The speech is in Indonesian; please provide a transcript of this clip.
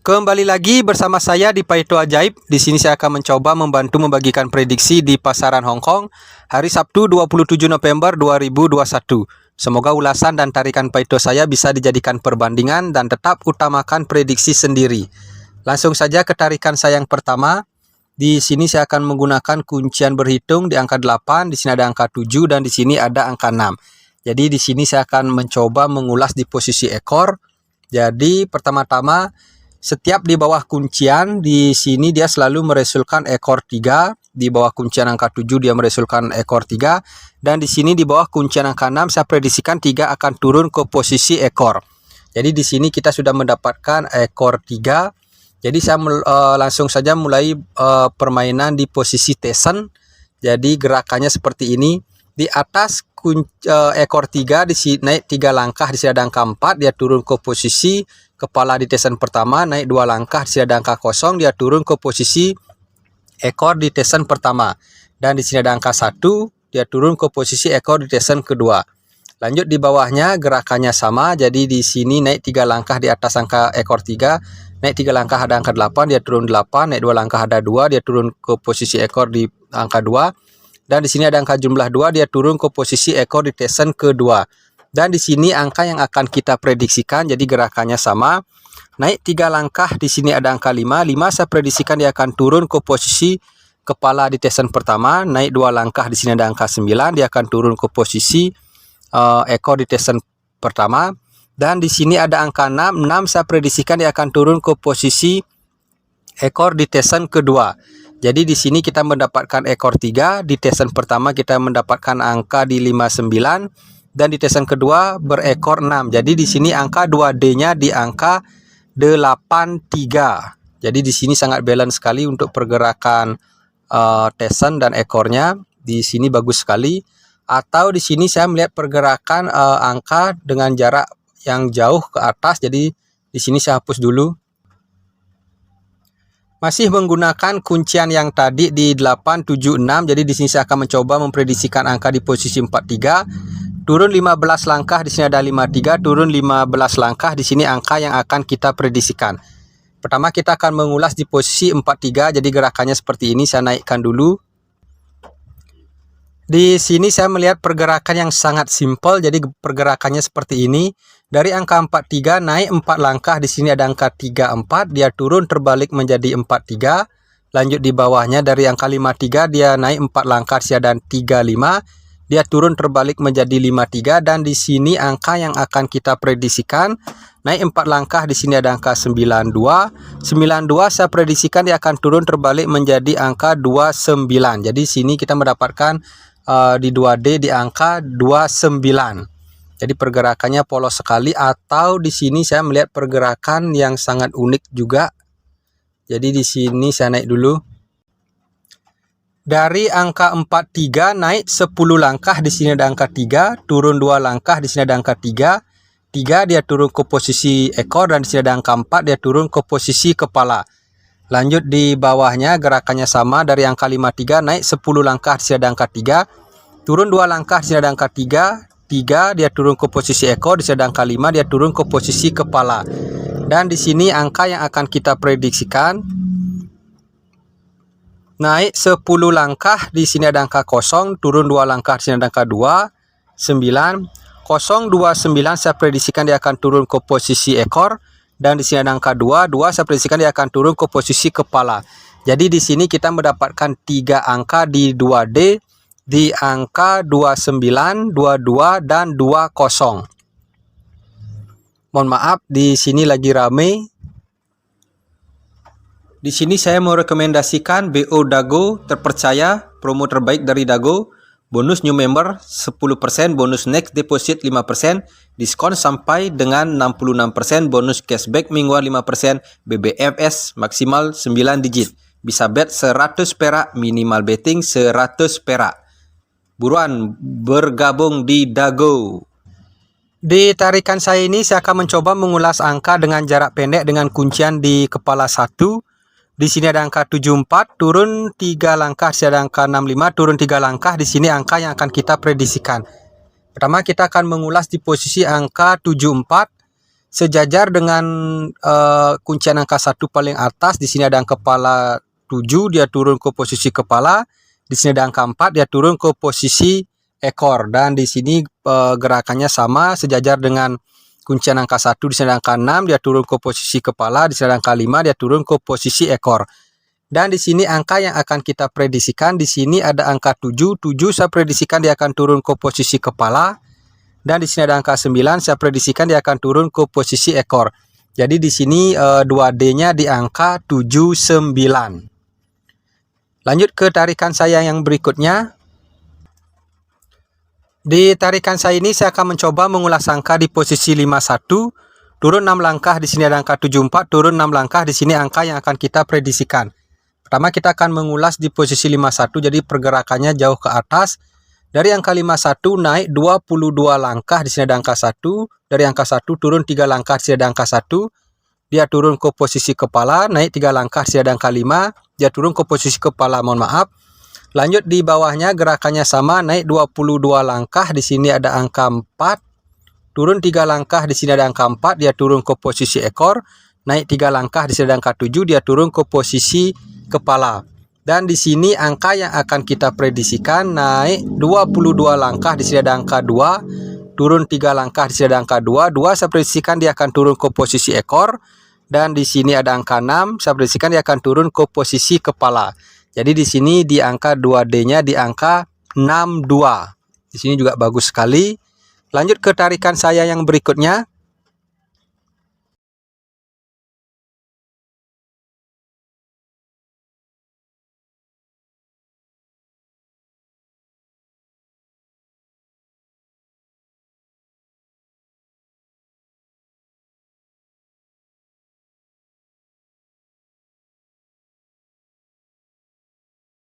Kembali lagi bersama saya di Paito Ajaib. Di sini saya akan mencoba membantu membagikan prediksi di pasaran Hong Kong hari Sabtu 27 November 2021. Semoga ulasan dan tarikan Paito saya bisa dijadikan perbandingan dan tetap utamakan prediksi sendiri. Langsung saja ke tarikan saya yang pertama. Di sini saya akan menggunakan kuncian berhitung di angka 8, di sini ada angka 7 dan di sini ada angka 6. Jadi di sini saya akan mencoba mengulas di posisi ekor. Jadi pertama-tama setiap di bawah kuncian di sini dia selalu meresulkan ekor 3, di bawah kuncian angka 7 dia meresulkan ekor 3 dan di sini di bawah kuncian angka 6 saya prediksikan 3 akan turun ke posisi ekor. Jadi di sini kita sudah mendapatkan ekor 3. Jadi saya langsung saja mulai permainan di posisi Tessen. Jadi gerakannya seperti ini. Di atas ekor 3 di sini naik 3 langkah, di sini ada angka 4, dia turun ke posisi kepala di Tessen pertama, naik 2 langkah, di sini ada angka 0, dia turun ke posisi ekor di Tessen pertama. Dan di sini ada angka 1, dia turun ke posisi ekor di Tessen kedua. Lanjut di bawahnya gerakannya sama, jadi di sini naik 3 langkah di atas angka ekor 3, naik 3 langkah ada angka 8, dia turun 8, naik 2 langkah ada 2, dia turun ke posisi ekor di angka 2. Dan di sini ada angka jumlah 2, dia turun ke posisi ekor di Tessen kedua. Dan di sini angka yang akan kita prediksikan, jadi gerakannya sama. Naik 3 langkah, di sini ada angka 5. 5 saya prediksikan dia akan turun ke posisi kepala di Tessen pertama. Naik 2 langkah, di sini ada angka 9, dia akan turun ke posisi ekor di Tessen pertama. Dan di sini ada angka 6. 6 saya prediksikan dia akan turun ke posisi ekor di Tessen kedua. Jadi di sini kita mendapatkan ekor 3, di Tessen pertama kita mendapatkan angka di 59 dan di Tessen kedua berekor 6. Jadi di sini angka 2D-nya di angka 83. Jadi di sini sangat balance sekali untuk pergerakan Tessen dan ekornya. Di sini bagus sekali. Atau di sini saya melihat pergerakan angka dengan jarak yang jauh ke atas. Jadi di sini saya hapus dulu. Masih menggunakan kuncian yang tadi di 876. Jadi di sini saya akan mencoba memprediksikan angka di posisi 43. Turun 15 langkah, di sini ada 53, turun 15 langkah, di sini angka yang akan kita prediksikan. Pertama kita akan mengulas di posisi 43. Jadi gerakannya seperti ini, saya naikkan dulu. Di sini saya melihat pergerakan yang sangat simpel. Jadi pergerakannya seperti ini. Dari angka 43 naik 4 langkah, di sini ada angka 34, dia turun terbalik menjadi 43. Lanjut di bawahnya dari angka 53 dia naik 4 langkah, di sini ada 35, dia turun terbalik menjadi 53 dan di sini angka yang akan kita prediksikan naik 4 langkah, di sini ada angka 92. 92 saya prediksikan dia akan turun terbalik menjadi angka 29. Jadi sini kita mendapatkan di 2D di angka 29. Jadi pergerakannya polos sekali, atau di sini saya melihat pergerakan yang sangat unik juga. Jadi di sini saya naik dulu. Dari angka 43 naik 10 langkah, di sini ada angka 3, turun 2 langkah, di sini ada angka 3. 3 dia turun ke posisi ekor dan di sini ada angka 4, dia turun ke posisi kepala. Lanjut di bawahnya gerakannya sama, dari angka 53 naik 10 langkah, di sini ada angka 3, turun 2 langkah, di sini ada angka 3. 3 dia turun ke posisi ekor, di sini ada angka 5, dia turun ke posisi kepala. Dan di sini angka yang akan kita prediksikan naik 10 langkah, di sini ada angka 0, turun 2 langkah, di sini ada angka 2, 9, 029 saya prediksikan dia akan turun ke posisi ekor dan di sini ada angka 2, 2 saya prediksikan dia akan turun ke posisi kepala. Jadi di sini kita mendapatkan 3 angka di 2D di angka 29, 22 dan 20. Mohon maaf, di sini lagi rame. Di sini saya mau rekomendasikan BO Dago terpercaya, promo terbaik dari Dago. Bonus new member 10%, bonus next deposit 5%, diskon sampai dengan 66%, bonus cashback mingguan 5%, BBFS maksimal 9 digit. Bisa bet 100 perak, minimal betting 100 perak. Buruan bergabung di Dago. Di tarikan saya ini saya akan mencoba mengulas angka dengan jarak pendek dengan kuncian di kepala 1. Di sini ada angka 74, turun 3 langkah, di sini ada angka 65, turun 3 langkah, di sini angka yang akan kita prediksikan. Pertama kita akan mengulas di posisi angka 74. sejajar dengan kuncian angka 1 paling atas. Di sini ada angka kepala 7, dia turun ke posisi kepala. Di sini ada angka 4, dia turun ke posisi ekor. Dan di sini gerakannya sama, sejajar dengan kuncian angka 1. Di sini ada angka 6, dia turun ke posisi kepala. Di sini ada angka 5, dia turun ke posisi ekor. Dan di sini angka yang akan kita prediksikan, di sini ada angka 7. 7 saya prediksikan dia akan turun ke posisi kepala. Dan di sini ada angka 9, saya prediksikan dia akan turun ke posisi ekor. Jadi di sini 2D-nya di angka 79. Lanjut ke tarikan saya yang berikutnya. Di tarikan saya ini saya akan mencoba mengulas angka di posisi 51. Turun 6 langkah, di sini ada angka 74. Turun 6 langkah, di sini angka yang akan kita prediksikan. Pertama kita akan mengulas di posisi 51, jadi pergerakannya jauh ke atas. Dari angka 51 naik 22 langkah, di sini ada angka 1. Dari angka 1 turun 3 langkah, di sini ada angka 1. Dia turun ke posisi kepala, naik 3 langkah, di sini ada angka 5. Dia turun ke posisi kepala, mohon maaf. Lanjut di bawahnya gerakannya sama, naik 22 langkah, di sini ada angka 4. Turun 3 langkah, di sini ada angka 4, dia turun ke posisi ekor. Naik 3 langkah, di sini ada angka 7, dia turun ke posisi kepala. Dan di sini angka yang akan kita prediksikan naik 22 langkah, di sini ada angka 2, turun 3 langkah, di sini ada angka 2. 2 saya prediksikan dia akan turun ke posisi ekor. Dan di sini ada angka 6, saya prediksikan dia akan turun ke posisi kepala. Jadi di sini di angka 2D-nya di angka 62. Di sini juga bagus sekali. Lanjut ke tarikan saya yang berikutnya.